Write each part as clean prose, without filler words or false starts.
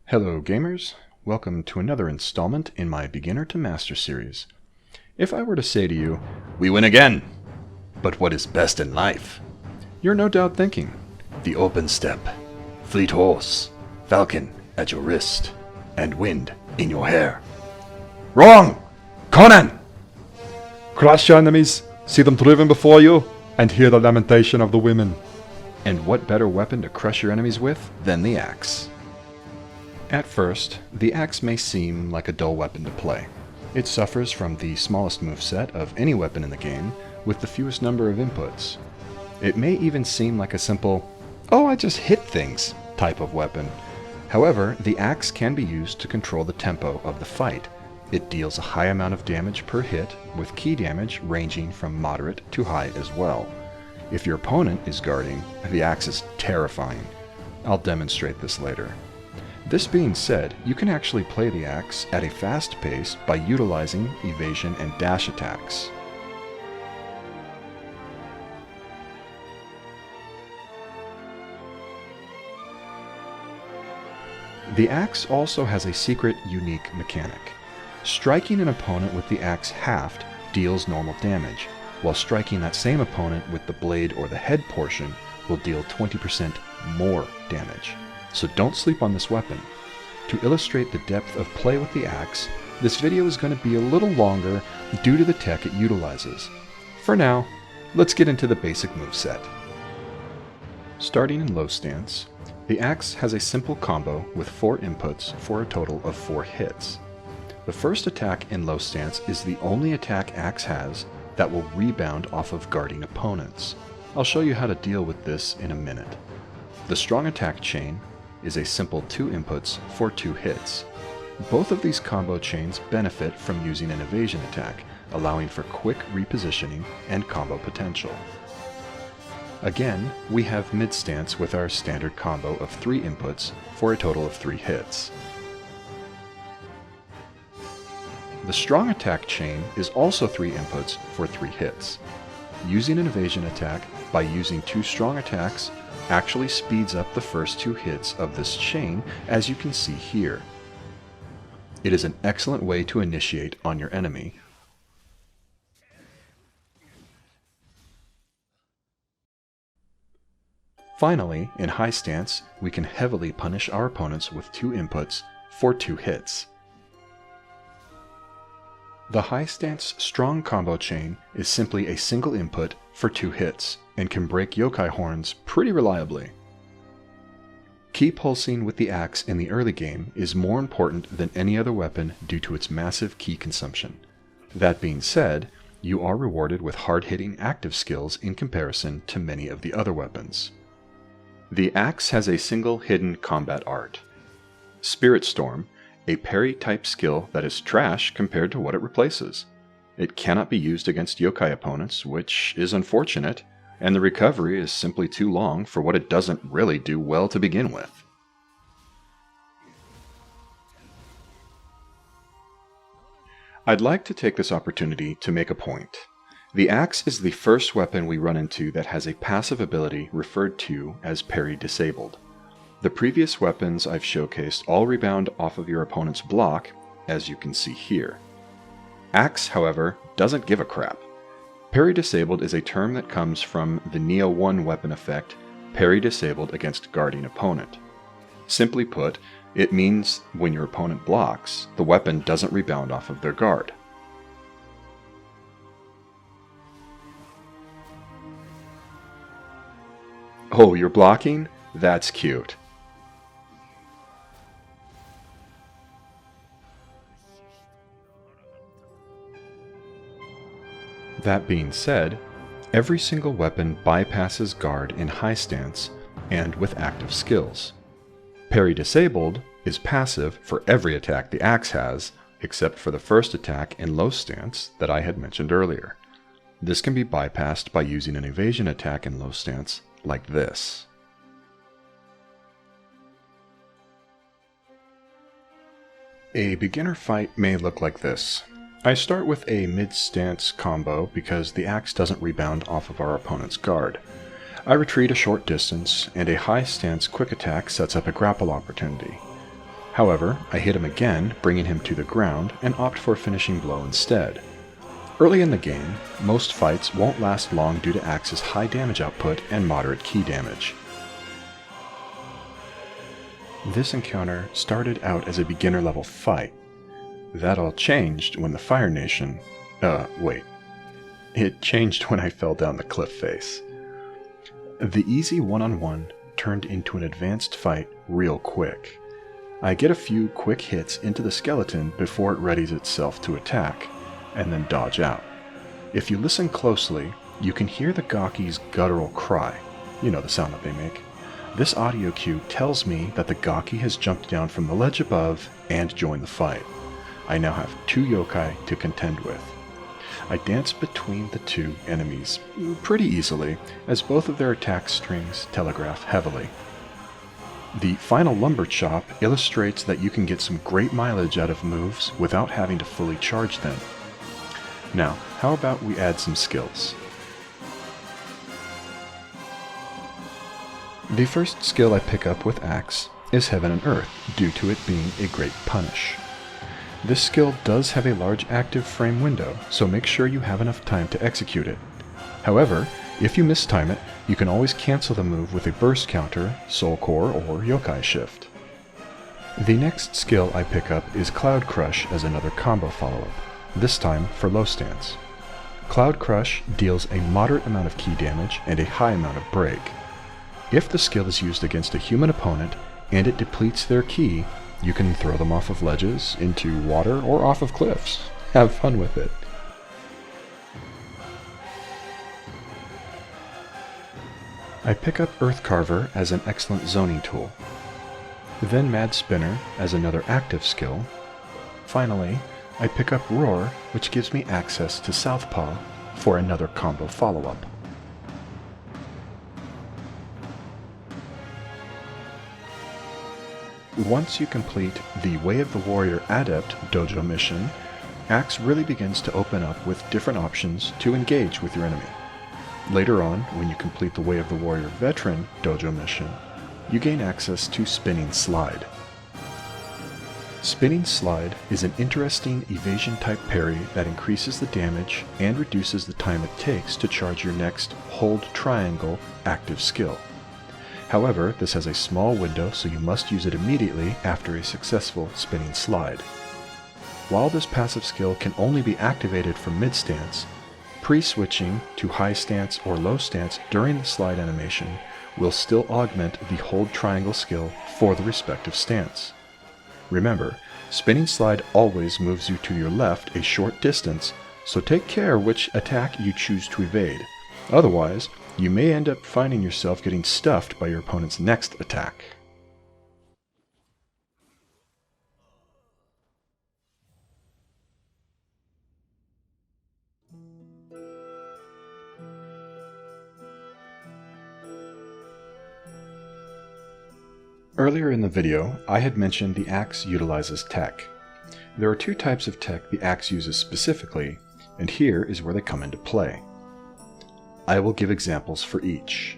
Hello gamers, welcome to another installment in my Beginner to Master series. If I were to say to you, "We win again! But what is best in life?" You're no doubt thinking, the open steppe, fleet horse, falcon at your wrist, and wind in your hair. Wrong! Conan! Crush your enemies, see them driven before you, and hear the lamentation of the women. And what better weapon to crush your enemies with than the axe? At first, the axe may seem like a dull weapon to play. It suffers from the smallest moveset of any weapon in the game, with the fewest number of inputs. It may even seem like a simple, "oh, I just hit things" type of weapon. However, the axe can be used to control the tempo of the fight. It deals a high amount of damage per hit, with key damage ranging from moderate to high as well. If your opponent is guarding, the axe is terrifying. I'll demonstrate this later. This being said, you can actually play the axe at a fast pace by utilizing evasion and dash attacks. The axe also has a secret, unique mechanic. Striking an opponent with the axe haft deals normal damage, while striking that same opponent with the blade or the head portion will deal 20% more damage. So don't sleep on this weapon. To illustrate the depth of play with the axe, this video is going to be a little longer due to the tech it utilizes. For now, let's get into the basic moveset. Starting in low stance, the axe has a simple combo with 4 inputs for a total of 4 hits. The first attack in low stance is the only attack axe has that will rebound off of guarding opponents. I'll show you how to deal with this in a minute. The strong attack chain is a simple 2 inputs for 2 hits. Both of these combo chains benefit from using an evasion attack, allowing for quick repositioning and combo potential. Again, we have mid stance with our standard combo of 3 inputs for a total of 3 hits. The strong attack chain is also 3 inputs for 3 hits. Using an evasion attack by using 2 strong attacks actually speeds up the first 2 hits of this chain, as you can see here. It is an excellent way to initiate on your enemy. Finally, in high stance, we can heavily punish our opponents with 2 inputs for 2 hits. The high stance strong combo chain is simply a single input for 2 hits, and can break yokai horns pretty reliably. Key pulsing with the axe in the early game is more important than any other weapon due to its massive key consumption. That being said, you are rewarded with hard-hitting active skills in comparison to many of the other weapons. The axe has a single hidden combat art. Spirit Storm, a parry-type skill that is trash compared to what it replaces. It cannot be used against yokai opponents, which is unfortunate, and the recovery is simply too long for what it doesn't really do well to begin with. I'd like to take this opportunity to make a point. The axe is the first weapon we run into that has a passive ability referred to as parry disabled. The previous weapons I've showcased all rebound off of your opponent's block, as you can see here. Axe, however, doesn't give a crap. Parry disabled is a term that comes from the Nioh 1 weapon effect, parry disabled against guarding opponent. Simply put, it means when your opponent blocks, the weapon doesn't rebound off of their guard. Oh, you're blocking? That's cute. That being said, every single weapon bypasses guard in high stance and with active skills. Parry disabled is passive for every attack the axe has, except for the first attack in low stance that I had mentioned earlier. This can be bypassed by using an evasion attack in low stance like this. A beginner fight may look like this. I start with a mid-stance combo because the axe doesn't rebound off of our opponent's guard. I retreat a short distance, and a high stance quick attack sets up a grapple opportunity. However, I hit him again, bringing him to the ground, and opt for a finishing blow instead. Early in the game, most fights won't last long due to Axe's high damage output and moderate ki damage. This encounter started out as a beginner level fight. That all changed when the Fire Nation... wait. It changed when I fell down the cliff face. The easy one-on-one turned into an advanced fight real quick. I get a few quick hits into the skeleton before it readies itself to attack, and then dodge out. If you listen closely, you can hear the Gaki's guttural cry. You know the sound that they make. This audio cue tells me that the Gaki has jumped down from the ledge above and joined the fight. I now have 2 yokai to contend with. I dance between the 2 enemies pretty easily, as both of their attack strings telegraph heavily. The final lumber chop illustrates that you can get some great mileage out of moves without having to fully charge them. Now, how about we add some skills? The first skill I pick up with Axe is Heaven and Earth, due to it being a great punish. This skill does have a large active frame window, so make sure you have enough time to execute it. However, if you mistime it, you can always cancel the move with a burst counter, soul core, or yokai shift. The next skill I pick up is Cloud Crush as another combo follow-up, this time for low stance. Cloud Crush deals a moderate amount of ki damage and a high amount of break. If the skill is used against a human opponent and it depletes their ki, you can throw them off of ledges, into water, or off of cliffs. Have fun with it. I pick up Earth Carver as an excellent zoning tool. Then Mad Spinner as another active skill. Finally, I pick up Roar, which gives me access to Southpaw for another combo follow-up. Once you complete the Way of the Warrior Adept dojo mission, Axe really begins to open up with different options to engage with your enemy. Later on, when you complete the Way of the Warrior Veteran dojo mission, you gain access to Spinning Slide. Spinning Slide is an interesting evasion type parry that increases the damage and reduces the time it takes to charge your next Hold Triangle active skill. However, this has a small window, so you must use it immediately after a successful Spinning Slide. While this passive skill can only be activated from mid-stance, pre-switching to high stance or low stance during the slide animation will still augment the Hold Triangle skill for the respective stance. Remember, Spinning Slide always moves you to your left a short distance, so take care which attack you choose to evade. Otherwise, you may end up finding yourself getting stuffed by your opponent's next attack. Earlier in the video, I had mentioned the Axe utilizes tech. There are 2 types of tech the Axe uses specifically, and here is where they come into play. I will give examples for each.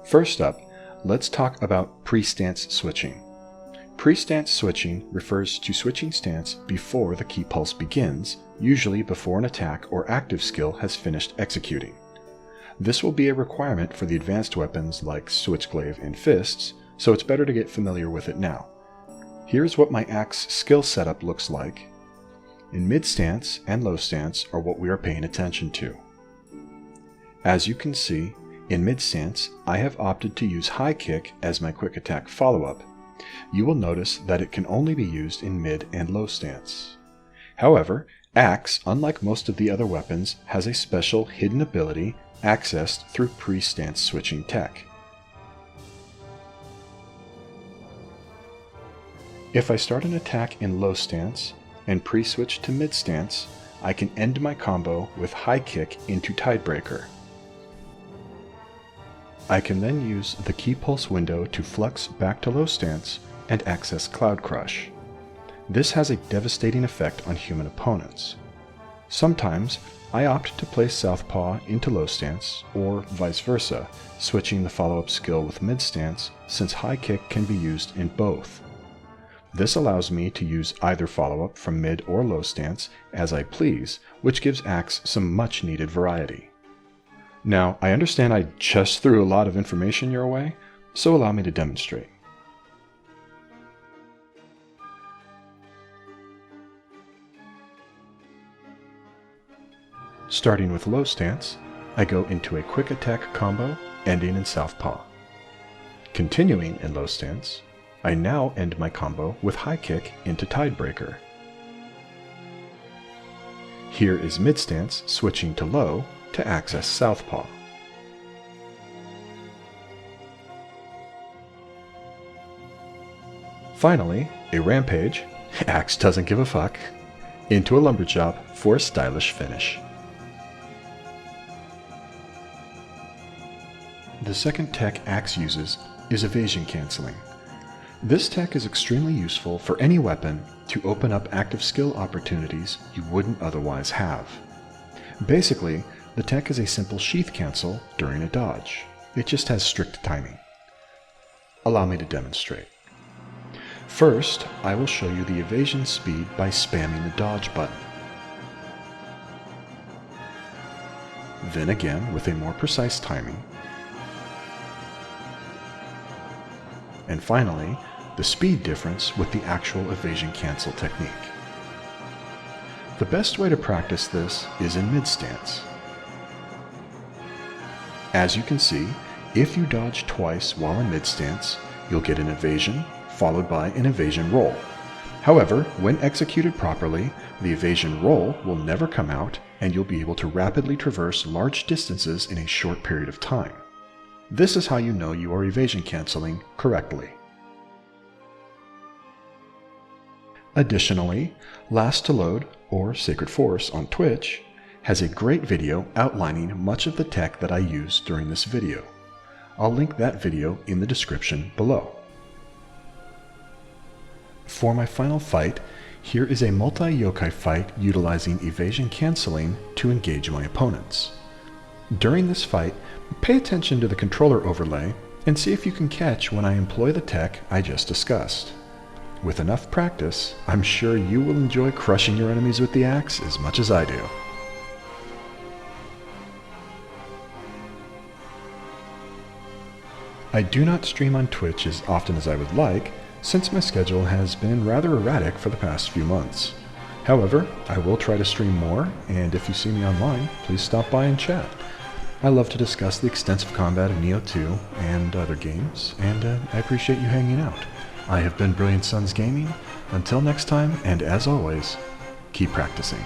First up, let's talk about pre-stance switching. Pre-stance switching refers to switching stance before the ki pulse begins, usually before an attack or active skill has finished executing. This will be a requirement for the advanced weapons like Switchglaive and Fists, so it's better to get familiar with it now. Here's what my Axe skill setup looks like. In mid-stance and low stance are what we are paying attention to. As you can see, in mid-stance, I have opted to use High Kick as my quick attack follow-up. You will notice that it can only be used in mid and low stance. However, Axe, unlike most of the other weapons, has a special hidden ability accessed through pre-stance switching tech. If I start an attack in low stance and pre-switch to mid stance, I can end my combo with High Kick into Tidebreaker. I can then use the Ki Pulse window to flex back to low stance and access Cloud Crush. This has a devastating effect on human opponents. Sometimes I opt to place southpaw into low stance, or vice versa, switching the follow-up skill with mid stance since high kick can be used in both. This allows me to use either follow-up from mid or low stance as I please, which gives Axe some much needed variety. Now, I understand I just threw a lot of information your way, so allow me to demonstrate. Starting with low stance, I go into a quick attack combo ending in southpaw. Continuing in low stance, I now end my combo with high kick into tidebreaker. Here is mid stance switching to low to access southpaw. Finally, a rampage, Axe doesn't give a fuck, into a lumberchop for a stylish finish. The second tech Axe uses is evasion canceling. This tech is extremely useful for any weapon to open up active skill opportunities you wouldn't otherwise have. Basically, the tech is a simple sheath cancel during a dodge. It just has strict timing. Allow me to demonstrate. First, I will show you the evasion speed by spamming the dodge button. Then again with a more precise timing. And finally, the speed difference with the actual evasion cancel technique. The best way to practice this is in mid stance. As you can see, if you dodge twice while in mid stance, you'll get an evasion followed by an evasion roll. However, when executed properly, the evasion roll will never come out and you'll be able to rapidly traverse large distances in a short period of time. This is how you know you are evasion canceling correctly. Additionally, Last to Load, or Sacred Force on Twitch, has a great video outlining much of the tech that I used during this video. I'll link that video in the description below. For my final fight, here is a multi-yokai fight utilizing evasion canceling to engage my opponents. During this fight, pay attention to the controller overlay and see if you can catch when I employ the tech I just discussed. With enough practice, I'm sure you will enjoy crushing your enemies with the axe as much as I do. I do not stream on Twitch as often as I would like, since my schedule has been rather erratic for the past few months. However, I will try to stream more, and if you see me online, please stop by and chat. I love to discuss the extensive combat of Nioh 2 and other games, and I appreciate you hanging out. I have been Brilliant Suns Gaming. Until next time, and as always, keep practicing.